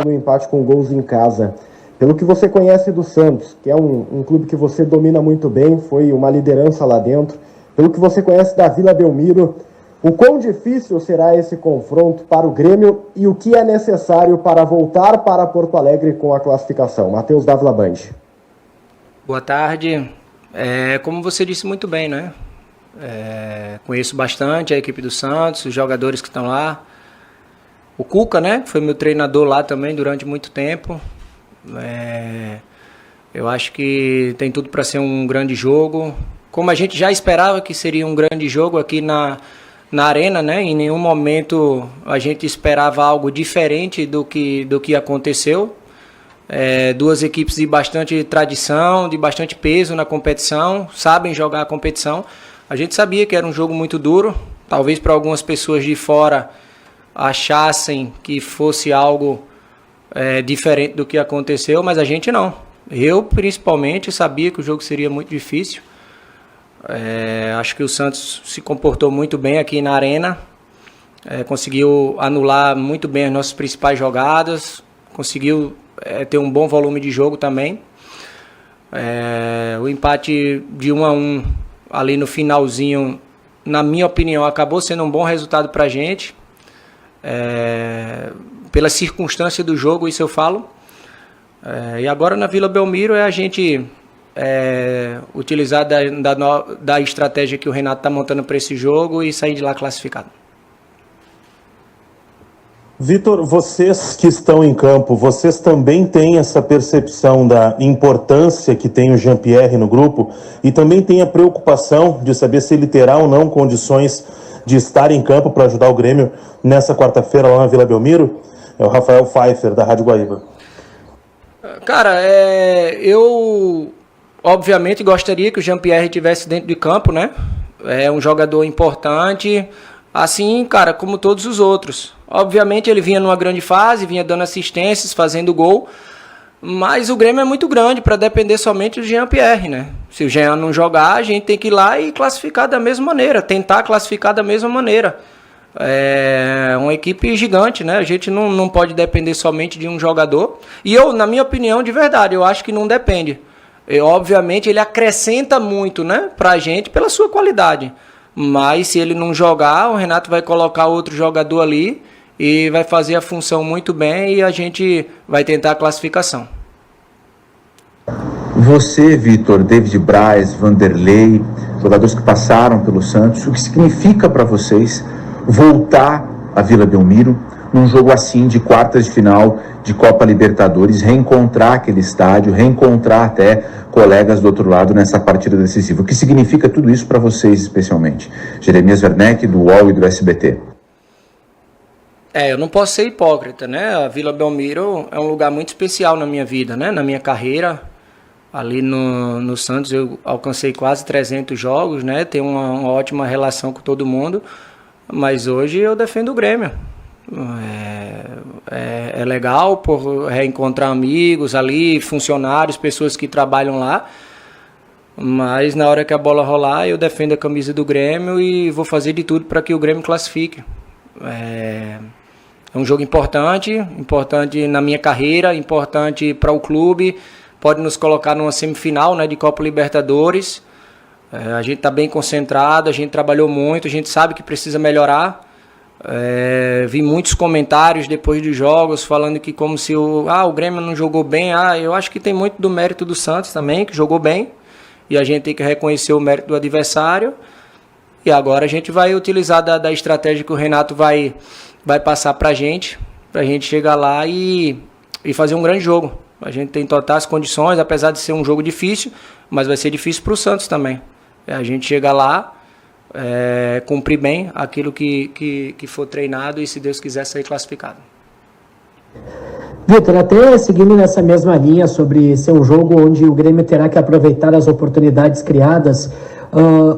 no empate com gols em casa. Pelo que você conhece do Santos, que é um clube que você domina muito bem, foi uma liderança lá dentro, pelo que você conhece da Vila Belmiro, o quão difícil será esse confronto para o Grêmio e o que é necessário para voltar para Porto Alegre com a classificação? Matheus Dávila Band. Boa tarde. Como você disse muito bem, né? Conheço bastante a equipe do Santos, os jogadores que estão lá. O Cuca, né? Foi meu treinador lá também durante muito tempo. Eu acho que tem tudo para ser um grande jogo. Como a gente já esperava que seria um grande jogo aqui na Arena, né? Em nenhum momento a gente esperava algo diferente do que aconteceu. Duas equipes de bastante tradição, de bastante peso na competição, sabem jogar a competição. A gente sabia que era um jogo muito duro. Talvez para algumas pessoas de fora achassem que fosse algo diferente do que aconteceu, mas a gente não. Eu, principalmente, sabia que o jogo seria muito difícil. Acho que o Santos se comportou muito bem aqui na Arena, conseguiu anular muito bem as nossas principais jogadas, conseguiu ter um bom volume de jogo também. O empate de 1-1 ali no finalzinho, na minha opinião, acabou sendo um bom resultado para a gente. Pela circunstância do jogo, isso eu falo. E agora na Vila Belmiro a gente utilizar da estratégia que o Renato está montando para esse jogo e sair de lá classificado. Vitor, vocês que estão em campo, vocês também têm essa percepção da importância que tem o Jean-Pierre no grupo e também têm a preocupação de saber se ele terá ou não condições de estar em campo para ajudar o Grêmio nessa quarta-feira lá na Vila Belmiro? É o Rafael Pfeiffer, da Rádio Guaíba. Cara, eu obviamente gostaria que o Jean-Pierre estivesse dentro de campo, né? É um jogador importante, assim, cara, como todos os outros. Obviamente ele vinha numa grande fase, vinha dando assistências, fazendo gol, mas o Grêmio é muito grande para depender somente do Jean-Pierre, né? Se o Jean não jogar, a gente tem que ir lá e classificar da mesma maneira, tentar classificar da mesma maneira. É uma equipe gigante, né? A gente não pode depender somente de um jogador. E eu, na minha opinião, de verdade, eu acho que não depende. Obviamente ele acrescenta muito, né, pra gente pela sua qualidade. Mas se ele não jogar, o Renato vai colocar outro jogador ali e vai fazer a função muito bem e a gente vai tentar a classificação. Você, Vitor, David Braz, Vanderlei, jogadores que passaram pelo Santos, o que significa para vocês voltar à Vila Belmiro num jogo assim de quartas de final de Copa Libertadores, reencontrar aquele estádio, reencontrar até colegas do outro lado nessa partida decisiva? O que significa tudo isso para vocês especialmente? Jeremias Werneck, do UOL e do SBT. Eu não posso ser hipócrita, né? A Vila Belmiro é um lugar muito especial na minha vida, né? Na minha carreira. Ali no Santos eu alcancei quase 300 jogos, né? Tenho uma ótima relação com todo mundo. Mas hoje eu defendo o Grêmio. É legal por reencontrar amigos ali, funcionários, pessoas que trabalham lá. Mas na hora que a bola rolar, eu defendo a camisa do Grêmio e vou fazer de tudo para que o Grêmio classifique. É um jogo importante na minha carreira, importante para o clube. Pode nos colocar numa semifinal, né, de Copa Libertadores. A gente está bem concentrado, a gente trabalhou muito, a gente sabe que precisa melhorar. Vi muitos comentários depois dos jogos falando que como se o Grêmio não jogou bem. Eu acho que tem muito do mérito do Santos também, que jogou bem. E a gente tem que reconhecer o mérito do adversário. E agora a gente vai utilizar da estratégia que o Renato vai passar para a gente chegar lá e fazer um grande jogo. A gente tem totais as condições, apesar de ser um jogo difícil, mas vai ser difícil para o Santos também. A gente chega lá, cumprir bem aquilo que for treinado e, se Deus quiser, sair classificado. Vitor, até seguindo nessa mesma linha sobre ser um jogo onde o Grêmio terá que aproveitar as oportunidades criadas,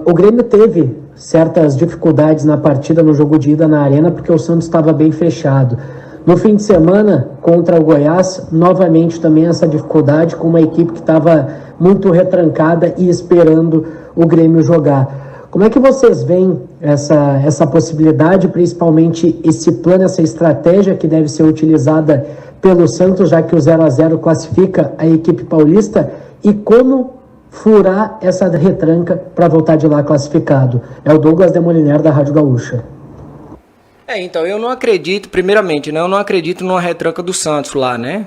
o Grêmio teve certas dificuldades na partida, no jogo de ida na Arena, porque o Santos estava bem fechado. No fim de semana, contra o Goiás, novamente também essa dificuldade com uma equipe que estava muito retrancada e esperando o Grêmio jogar. Como é que vocês veem essa possibilidade, principalmente esse plano, essa estratégia que deve ser utilizada pelo Santos, já que o 0-0 classifica a equipe paulista, e como furar essa retranca para voltar de lá classificado? É o Douglas Demoliner, da Rádio Gaúcha. Então, eu não acredito, primeiramente, né, eu não acredito numa retranca do Santos lá, né?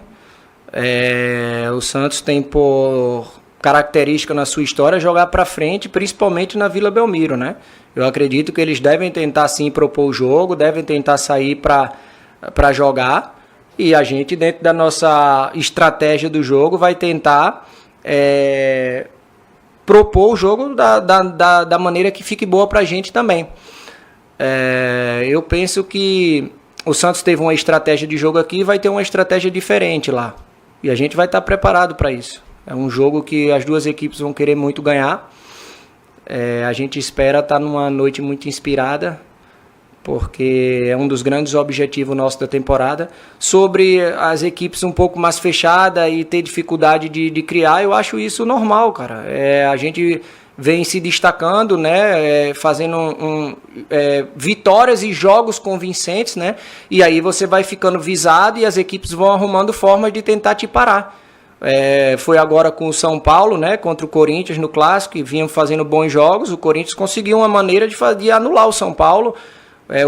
O Santos tem por característica na sua história jogar para frente, principalmente na Vila Belmiro, né? Eu acredito que eles devem tentar sim propor o jogo, devem tentar sair para jogar, e a gente, dentro da nossa estratégia do jogo, vai tentar propor o jogo da maneira que fique boa para a gente também. Eu penso que o Santos teve uma estratégia de jogo aqui e vai ter uma estratégia diferente lá. E a gente vai estar preparado para isso. É um jogo que as duas equipes vão querer muito ganhar. A gente espera estar numa noite muito inspirada, porque é um dos grandes objetivos nossos da temporada. Sobre as equipes um pouco mais fechadas e ter dificuldade de criar, eu acho isso normal, cara. A gente vem se destacando, né, fazendo vitórias e jogos convincentes, né, e aí você vai ficando visado e as equipes vão arrumando formas de tentar te parar. Foi agora com o São Paulo, né, contra o Corinthians no Clássico, e vinham fazendo bons jogos. O Corinthians conseguiu uma maneira de anular o São Paulo.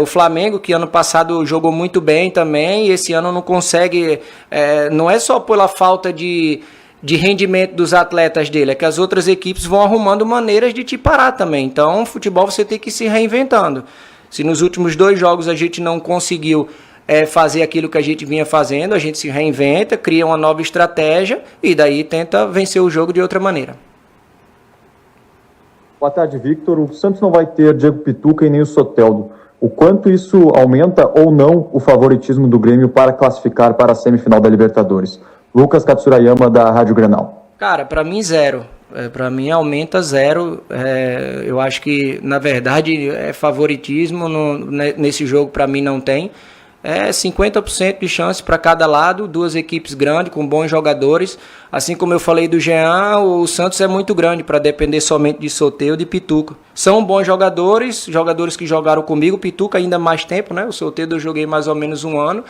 O Flamengo, que ano passado jogou muito bem também, e esse ano não consegue, não é só pela falta de rendimento dos atletas dele, é que as outras equipes vão arrumando maneiras de te parar também. Então, futebol você tem que ir se reinventando. Se nos últimos 2 jogos a gente não conseguiu fazer aquilo que a gente vinha fazendo, a gente se reinventa, cria uma nova estratégia e daí tenta vencer o jogo de outra maneira. Boa tarde, Victor. O Santos não vai ter Diego Pituca e nem o Soteldo. O quanto isso aumenta ou não o favoritismo do Grêmio para classificar para a semifinal da Libertadores? Lucas Katsurayama, da Rádio Grenal. Cara, para mim 0. Para mim aumenta 0. Eu acho que, na verdade, favoritismo nesse jogo para mim não tem. 50% de chance para cada lado, 2 equipes grandes, com bons jogadores. Assim como eu falei do Jean, o Santos é muito grande para depender somente de Soteldo e de Pituca. São bons jogadores que jogaram comigo, Pituca ainda mais tempo, né? O Soteldo eu joguei mais ou menos 1 ano.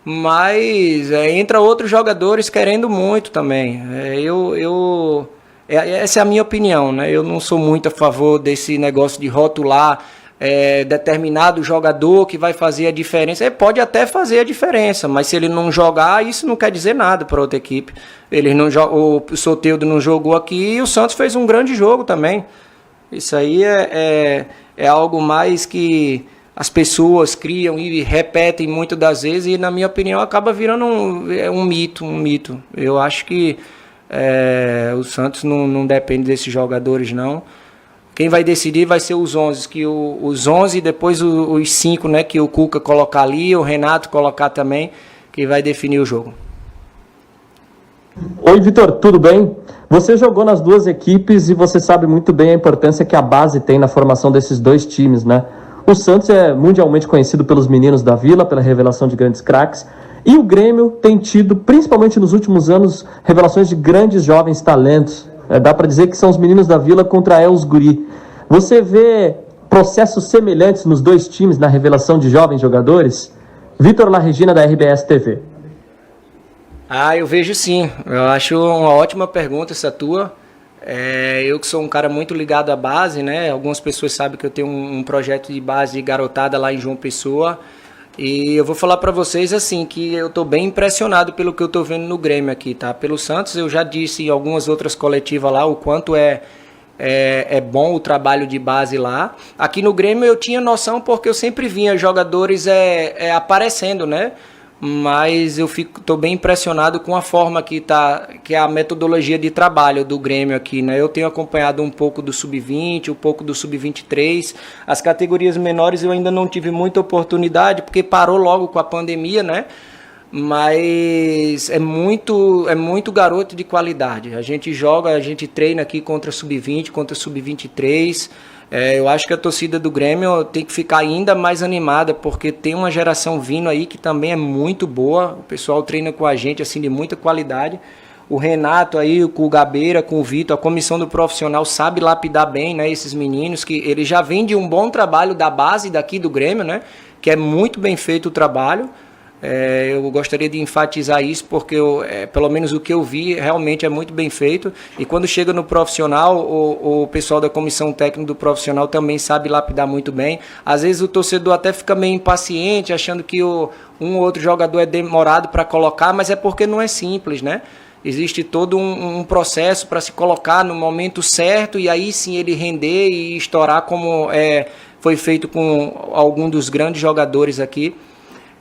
Mas entra outros jogadores querendo muito também. Essa é a minha opinião, né? Eu não sou muito a favor desse negócio de rotular determinado jogador que vai fazer a diferença. Ele pode até fazer a diferença, mas se ele não jogar, isso não quer dizer nada para outra equipe. O Soteldo não jogou aqui e o Santos fez um grande jogo também. Isso aí é algo mais que as pessoas criam e repetem muitas das vezes, e na minha opinião acaba virando um mito. Eu acho que o Santos não depende desses jogadores, não. Quem vai decidir vai ser os 11, os 11 e depois os 5, né, que o Cuca colocar ali, o Renato colocar também, que vai definir o jogo. Oi, Vitor, tudo bem? Você jogou nas 2 equipes e você sabe muito bem a importância que a base tem na formação desses 2 times, né? O Santos é mundialmente conhecido pelos meninos da Vila, pela revelação de grandes craques, e o Grêmio tem tido, principalmente nos últimos anos, revelações de grandes jovens talentos. Dá para dizer que são os meninos da Vila contra os guri. Você vê processos semelhantes nos 2 times na revelação de jovens jogadores? Vitor Larregina, da RBS TV. Eu vejo sim. Eu acho uma ótima pergunta essa tua. Eu que sou um cara muito ligado à base, né? Algumas pessoas sabem que eu tenho um projeto de base de garotada lá em João Pessoa. E eu vou falar para vocês assim, que eu tô bem impressionado pelo que eu tô vendo no Grêmio aqui, tá? Pelo Santos, eu já disse em algumas outras coletivas lá o quanto é bom o trabalho de base lá. Aqui no Grêmio eu tinha noção porque eu sempre vinha jogadores aparecendo, né? Mas eu tô bem impressionado com a forma que é a metodologia de trabalho do Grêmio aqui, né? Eu tenho acompanhado um pouco do Sub-20, um pouco do Sub-23. As categorias menores eu ainda não tive muita oportunidade, porque parou logo com a pandemia, né? Mas é muito garoto de qualidade. A gente joga, a gente treina aqui contra Sub-20, contra Sub-23. Eu acho que a torcida do Grêmio tem que ficar ainda mais animada, porque tem uma geração vindo aí que também é muito boa. O pessoal treina com a gente assim de muita qualidade. O Renato aí, com o Gabeira, com o Vitor, a comissão do profissional sabe lapidar bem, né, esses meninos, que eles já vêm de um bom trabalho da base daqui do Grêmio, né, que é muito bem feito o trabalho. Eu gostaria de enfatizar isso porque, pelo menos o que eu vi, realmente é muito bem feito. E quando chega no profissional, o pessoal da comissão técnica do profissional também sabe lapidar muito bem. Às vezes o torcedor até fica meio impaciente, achando que um ou outro jogador é demorado para colocar, mas é porque não é simples, né? Existe todo um processo para se colocar no momento certo e aí sim ele render e estourar como foi feito com algum dos grandes jogadores aqui.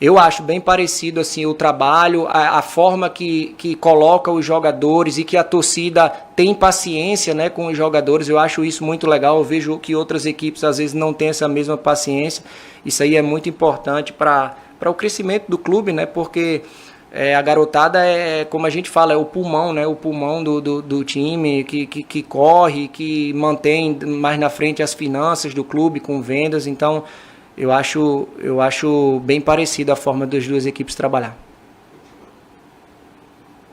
Eu acho bem parecido assim, o trabalho, a forma que coloca os jogadores e que a torcida tem paciência, né, com os jogadores. Eu acho isso muito legal. Eu vejo que outras equipes às vezes não têm essa mesma paciência. Isso aí é muito importante para o crescimento do clube, né, porque a garotada como a gente fala, é o pulmão, né, o pulmão do time que corre, que mantém mais na frente as finanças do clube com vendas. Então eu acho bem parecida a forma das duas equipes trabalhar.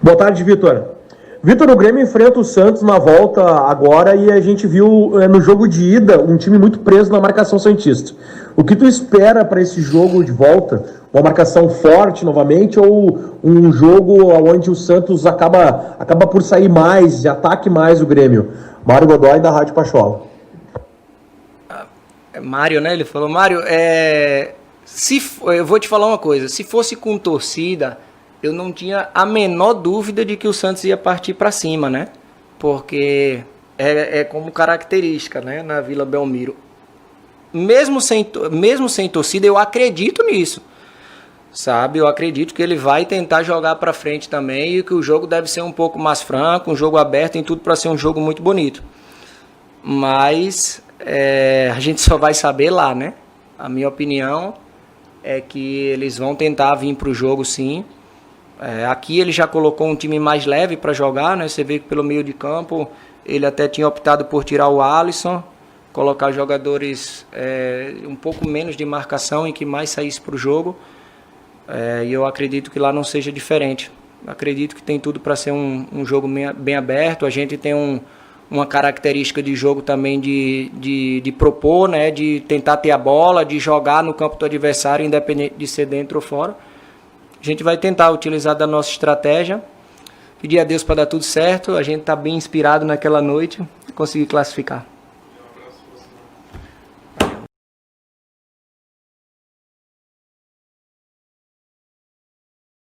Boa tarde, Vitor. Vitor, o Grêmio enfrenta o Santos na volta agora e a gente viu no jogo de ida um time muito preso na marcação santista. O que tu espera para esse jogo de volta? Uma marcação forte novamente ou um jogo onde o Santos acaba por sair mais, e ataque mais o Grêmio? Mário Godoy, da Rádio Pachola. Mário, né? Ele falou, Mário, eu vou te falar uma coisa, se fosse com torcida, eu não tinha a menor dúvida de que o Santos ia partir para cima, né? Porque é como característica, né? Na Vila Belmiro. Mesmo sem torcida, eu acredito nisso, sabe? Eu acredito que ele vai tentar jogar para frente também e que o jogo deve ser um pouco mais franco, um jogo aberto, tem tudo para ser um jogo muito bonito. Mas a gente só vai saber lá, né? A minha opinião é que eles vão tentar vir para o jogo, sim. Aqui ele já colocou um time mais leve para jogar, né? Você vê que pelo meio de campo ele até tinha optado por tirar o Alisson, colocar jogadores um pouco menos de marcação e que mais saísse para o jogo. E eu acredito que lá não seja diferente. Acredito que tem tudo para ser um jogo bem aberto. A gente tem uma característica de jogo também de propor, né? De tentar ter a bola, de jogar no campo do adversário, independente de ser dentro ou fora. A gente vai tentar utilizar da nossa estratégia, pedir a Deus para dar tudo certo. A gente está bem inspirado naquela noite e conseguir classificar.